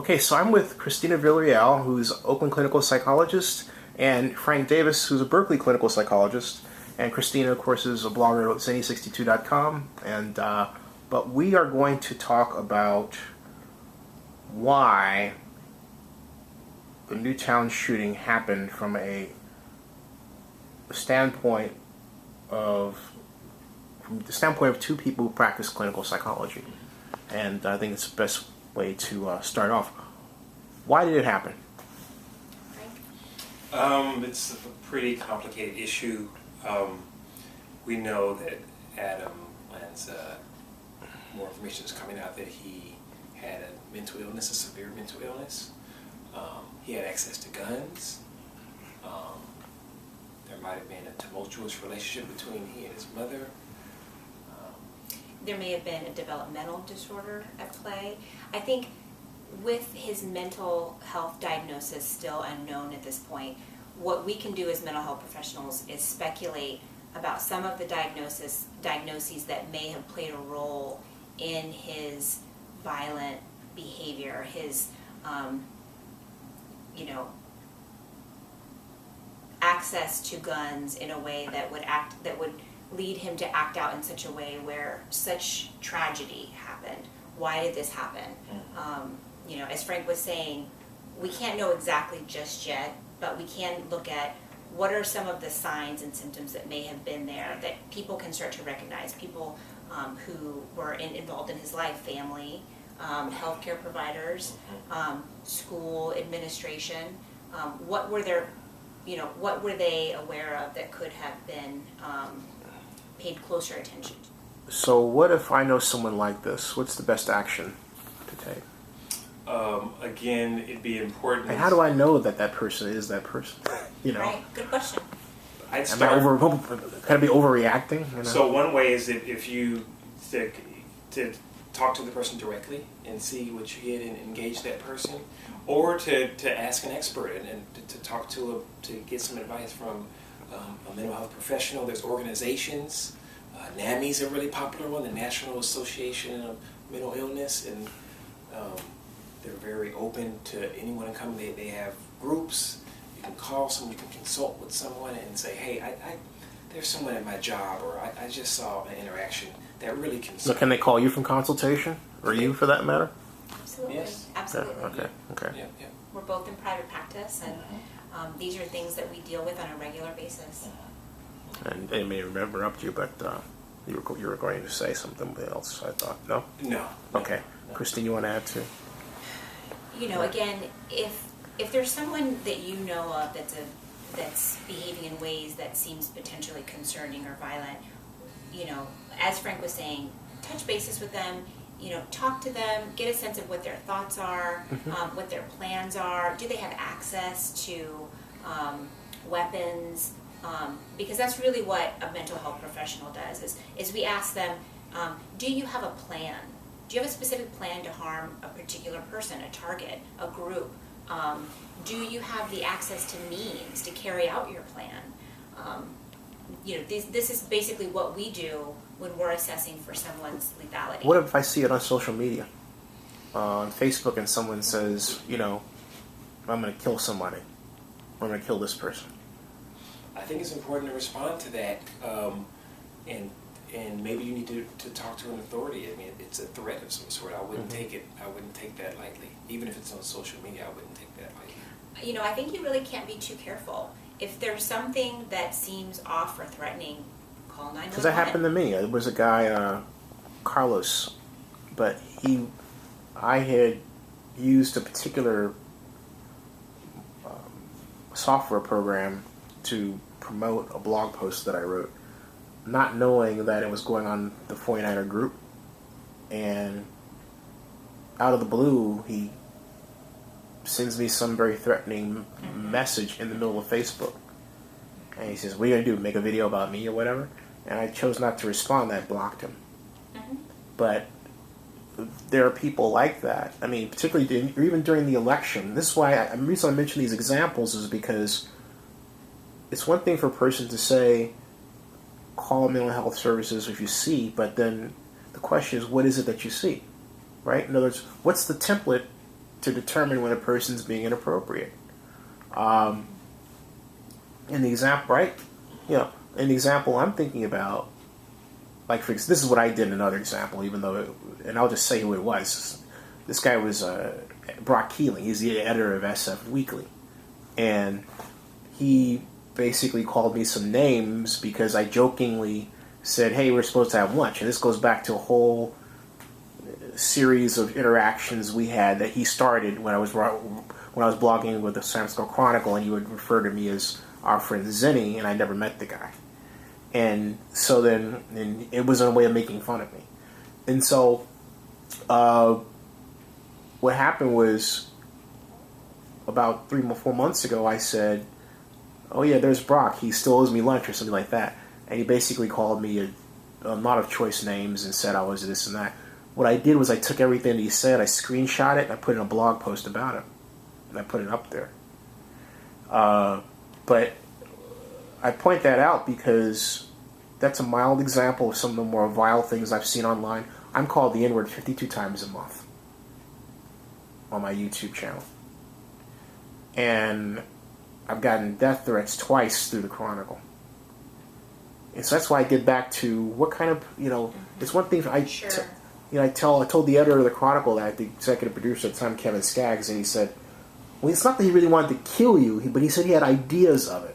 Okay, so I'm with Christina Villarreal, who's Oakland clinical psychologist, and Frank Davis, who's a Berkeley clinical psychologist. And Christina, of course, is a blogger at Zany62.com. But we are going to talk about why the Newtown shooting happened from a standpoint of two people who practice clinical psychology. And I think it's the best way to start off. Why did it happen? It's a pretty complicated issue. We know that Adam Lanza, more information is coming out that he had a mental illness, a severe mental illness. He had access to guns. There might have been a tumultuous relationship between he and his mother. There may have been a developmental disorder at play. I think with his mental health diagnosis still unknown at this point, what we can do as mental health professionals is speculate about some of the diagnoses that may have played a role in his violent behavior, his access to guns in a way that would lead him to act out in such a way where such tragedy happened. Why did this happen? As Frank was saying, we can't know exactly just yet, but we can look at what are some of the signs and symptoms that may have been there that people can start to recognize, people who were involved in his life, family, healthcare providers, school administration. What were they aware of that could have been paid closer attention to? So what if I know someone like this? What's the best action to take? Again, it'd be important. And how do I know that that person is that person? Right, good question. Can I be overreacting? So one way is that if you to talk to the person directly and see what you get and engage that person, or to ask an expert and to talk to get some advice from a mental health professional. There's organizations. NAMI's a really popular one, the National Association of Mental Illness, and they're very open to anyone coming. They have groups. You can call someone, you can consult with someone and say, hey, there's someone at my job, or I just saw an interaction that really can... So can they call you from consultation? Or you, for that matter? Absolutely. Yes. Absolutely. Okay. Yeah. We're both in private practice, and these are things that we deal with on a regular basis. And they may interrupt you, but you were going to say something else, I thought. No? No. Okay. No. Christine, you want to add to? Again, if there's someone that you know of that's behaving in ways that seems potentially concerning or violent, as Frank was saying, touch bases with them, talk to them, get a sense of what their thoughts are, what their plans are. Do they have access to weapons? Because that's really what a mental health professional does, is we ask them, do you have a plan? Do you have a specific plan to harm a particular person, a target, a group? Do you have the access to means to carry out your plan? This is basically what we do when we're assessing for someone's lethality. What if I see it on social media, on Facebook, and someone says, I'm going to kill somebody, I'm going to kill this person? I think it's important to respond to that, and maybe you need to talk to an authority. I mean, it's a threat of some sort. I wouldn't take that lightly. Even if it's on social media, I wouldn't take that lightly. I think you really can't be too careful. If there's something that seems off or threatening, call 911. Because that happened to me. There was a guy, Carlos, but I had used a particular software program to promote a blog post that I wrote, not knowing that it was going on the 49er group. And out of the blue, he sends me some very threatening message in the middle of Facebook. And he says, what are you going to do, make a video about me or whatever? And I chose not to respond. I blocked him. But there are people like that. I mean, particularly even during the election. This is why the reason I mention these examples is because it's one thing for a person to say, call mental health services if you see, but then the question is, what is it that you see, right? In other words, what's the template to determine when a person's being inappropriate. In the example, right? In the example I'm thinking about, like, for this is what I did in another example, even though, and I'll just say who it was. This guy was Brock Keeling. He's the editor of SF Weekly. And he basically called me some names because I jokingly said, hey, we're supposed to have lunch. And this goes back to a whole series of interactions we had that he started when I was blogging with the San Francisco Chronicle, and he would refer to me as our friend Zenny, and I never met the guy. And so then it was a way of making fun of me. And so what happened was, about 3 or 4 months ago, I said, oh yeah, there's Brock. He still owes me lunch or something like that. And he basically called me a lot of choice names and said I was this and that. What I did was I took everything that he said, I screenshot it, and I put in a blog post about it. And I put it up there. But I point that out because that's a mild example of some of the more vile things I've seen online. I'm called the N-word 52 times a month on my YouTube channel. And I've gotten death threats twice through the Chronicle. And so that's why I get back to what kind of, it's one thing I told the editor of the Chronicle, that the executive producer at the time, Kevin Skaggs, and he said, well, it's not that he really wanted to kill you, but he said he had ideas of it.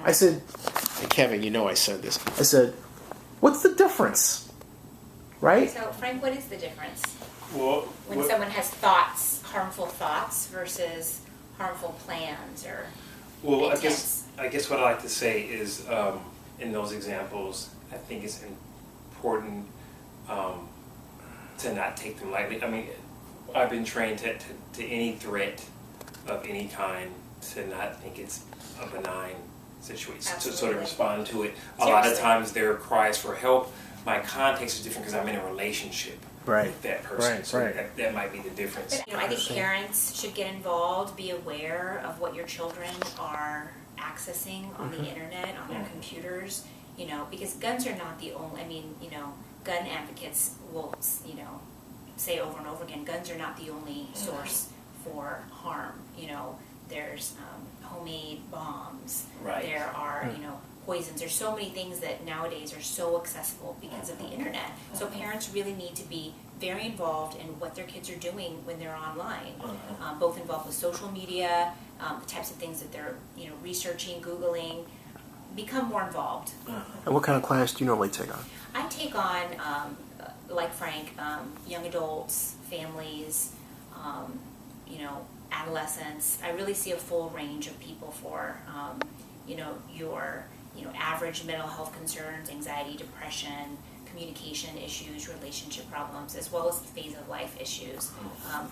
I said, hey, Kevin, I said this. I said, what's the difference? Right? So, Frank, what is the difference? Well, when someone has thoughts, harmful thoughts versus harmful plans or intents? I guess what I like to say is, in those examples, I think it's important to not take them lightly. I mean, I've been trained to any threat of any kind to not think it's a benign situation. Absolutely. To sort of respond to it. A lot of times there are cries for help. My context is different because I'm in a relationship with that person. Right, so right. That might be the difference. But, I think parents should get involved, be aware of what your children are accessing on the internet, on their computers, because guns are not the only, gun advocates will, say over and over again, guns are not the only source for harm. There's homemade bombs. Right. There are, poisons. There's so many things that nowadays are so accessible because of the internet. So parents really need to be very involved in what their kids are doing when they're online, both involved with social media, the types of things that they're researching, Googling. Become more involved. And what kind of class do you normally take on? I take on, like Frank, young adults, families, adolescents. I really see a full range of people for, your average mental health concerns, anxiety, depression, communication issues, relationship problems, as well as phase of life issues.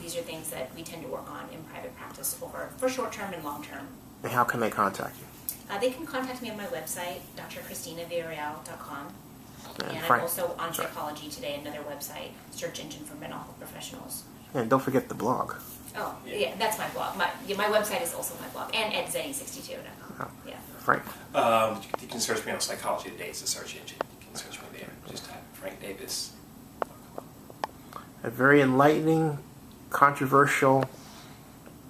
These are things that we tend to work on in private practice for short-term and long-term. And how can they contact you? They can contact me on my website, drchristinavillarreal.com. And Frank, I'm also on Psychology Today, another website, search engine for mental health professionals. And don't forget the blog. Oh, yeah, that's my blog. My website is also my blog, and at zenny62.com. Yeah. Frank? You can search me on Psychology Today. It's a search engine. You can search me there. Just type Frank Davis. A very enlightening, controversial,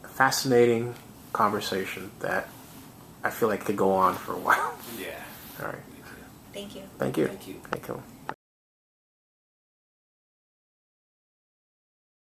fascinating conversation that I feel like could go on for a while. Yeah. All right. Thank you. Thank you. Thank you. Thank you.